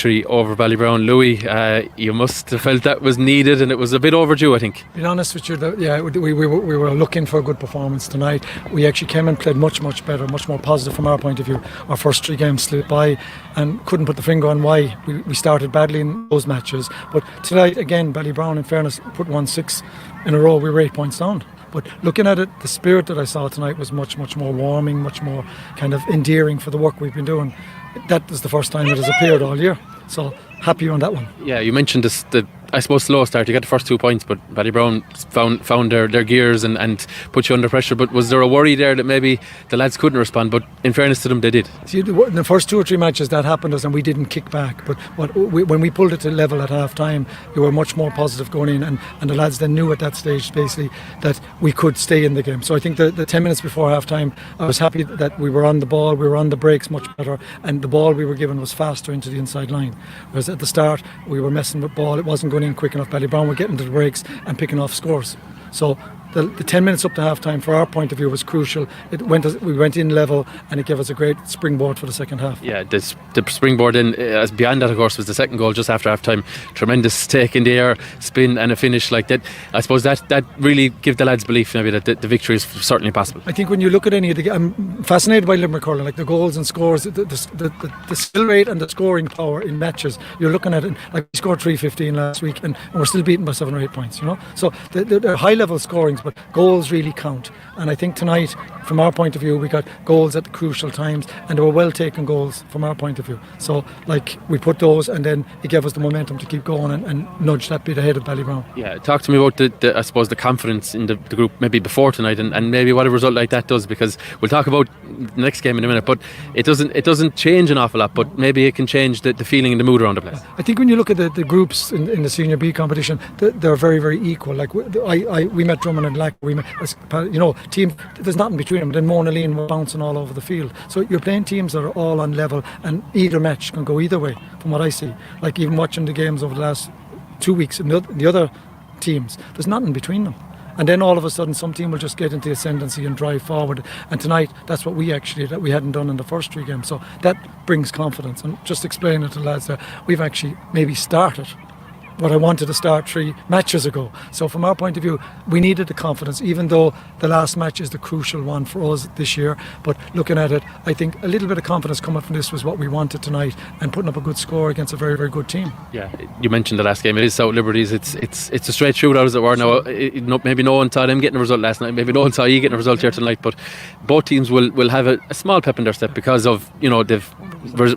victory over Ballybrown. Louis, you must have felt that was needed, and it was a bit overdue, I think. Being honest with you, we were looking for a good performance tonight. We actually came and played much better, much more positive from our point of view. Our first 3 games slipped by and couldn't put the finger on why we started badly in those matches. But tonight, again, Ballybrown, in fairness, put 1-6 in a row. We were 8 points down. But looking at it, the spirit that I saw tonight was much more warming, much more kind of endearing for the work we've been doing. That is the first time it has appeared all year. So happy on that one. Yeah, you mentioned this, I suppose, slow start. You got the first 2 points, but Ballybrown found their gears and put you under pressure. But was there a worry there that maybe the lads couldn't respond? But in fairness to them, they did. See, in the first 2 or 3 matches that happened to us, and we didn't kick back. But when we pulled it to level at half time, you were much more positive going in, and the lads then knew at that stage basically that we could stay in the game. So I think the 10 minutes before half time, I was happy that we were on the ball, we were on the breaks much better, and the ball we were given was faster into the inside line. Whereas at the start, we were messing with ball, it wasn't going in quick enough. Ballybrown were getting to the breaks and picking off scores. So the 10 minutes up to half time, from our point of view, was crucial. We went in level, and it gave us a great springboard for the second half. Yeah, the springboard in, as beyond that, of course, was the second goal just after half time. Tremendous take in the air, spin, and a finish like that. I suppose that really gave the lads belief maybe that the victory is certainly possible. I think when you look at any of the, I'm fascinated by Limerick hurling, like the goals and scores, the skill rate and the scoring power in matches. You're looking at it, like we scored 315 last week, and we're still beaten by 7 or 8 points. So they're high level scorings, but goals really count. And I think tonight, from our point of view, we got goals at the crucial times, and they were well taken goals from our point of view. So we put those, and then it gave us the momentum to keep going and nudge that bit ahead of Ballybrown. Yeah, talk to me about I suppose the confidence in the group maybe before tonight, and maybe what a result like that does, because we'll talk about the next game in a minute, but it doesn't change an awful lot, but maybe it can change the feeling and the mood around the place. I think when you look at the groups in the Senior B competition, they're very equal. Like we met Drummond and Lack, we met, team, there's nothing between them. Then Mona Lean were bouncing all over the field. So you're playing teams that are all on level, and either match can go either way, from what I see. Like even watching the games over the last 2 weeks, and the other teams, there's nothing between them. And then all of a sudden some team will just get into the ascendancy and drive forward. And tonight, that's what we hadn't done in the first 3 games. So that brings confidence. And just explain it to the lads there, we've actually maybe started what I wanted to start 3 matches ago. So from our point of view, we needed the confidence, even though the last match is the crucial one for us this year. But looking at it, I think a little bit of confidence coming from this was what we wanted tonight, and putting up a good score against a very good team. Yeah, you mentioned the last game. It is South Liberties. It's a straight shootout, as it were. Now, maybe no one saw them getting a result last night. Maybe no one saw you getting a result here tonight. But both teams will have a small pep in their step because of they've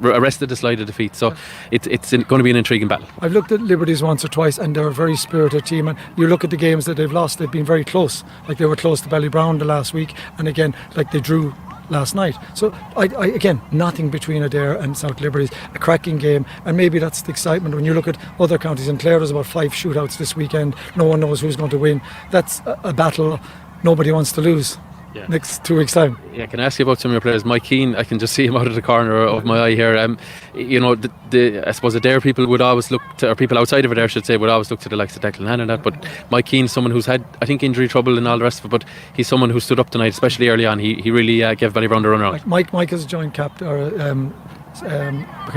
arrested the slide of defeat. So it's going to be an intriguing battle. I've looked at Liberties once or twice, and they're a very spirited team, and you look at the games that they've lost, they've been very close. Like they were close to Ballybrown the last week, and again, like they drew last night. So I again, nothing between Adare and South Liberties, a cracking game, and maybe that's the excitement when you look at other counties. In Clare there's about 5 shootouts this weekend, no one knows who's going to win. That's a battle nobody wants to lose. Yeah. Next 2 weeks' time. Yeah, can I ask you about some of your players? Mulqueen, I can just see him out of the corner of my eye here. I suppose Adare people would always look to, or people outside of Adare, I should say, would always look to the likes of Declan Hannon and that. But Mulqueen, someone who's had, I think, injury trouble and all the rest of it, but he's someone who stood up tonight, especially early on. He really gave Ballybrown the run around. Mike is a joint captain, or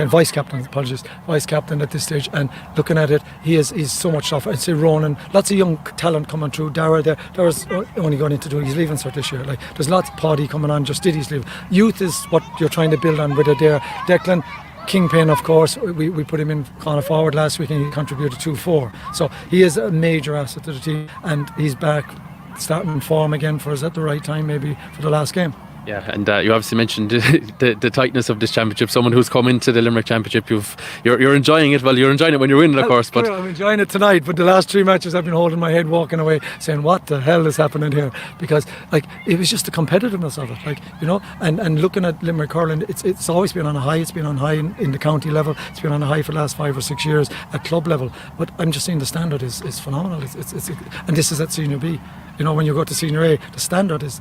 vice captain at this stage, and looking at it, he's so much off. I'd say Ronan, lots of young talent coming through. Dara's only going into he's leaving cert this year. Like there's lots of Paddy coming on, just Diddy's leaving. Youth is what you're trying to build on with Adare. Declan Kingpin, of course, we put him in corner forward last week and he contributed 2-4. So he is a major asset to the team, and he's back starting in form again for us at the right time, maybe for the last game. Yeah, and you obviously mentioned the tightness of this championship. Someone who's come into the Limerick Championship, you're enjoying it. Well, you're enjoying it when you're winning, of course. But I'm enjoying it tonight. But the last 3 matches, I've been holding my head, walking away, saying, "What the hell is happening here?" Because it was just the competitiveness of it, and looking at Limerick hurling, it's always been on a high. It's been on high in the county level. It's been on a high for the last 5 or 6 years at club level. But I'm just saying the standard is phenomenal. And this is at Senior B. When you go to Senior A, the standard is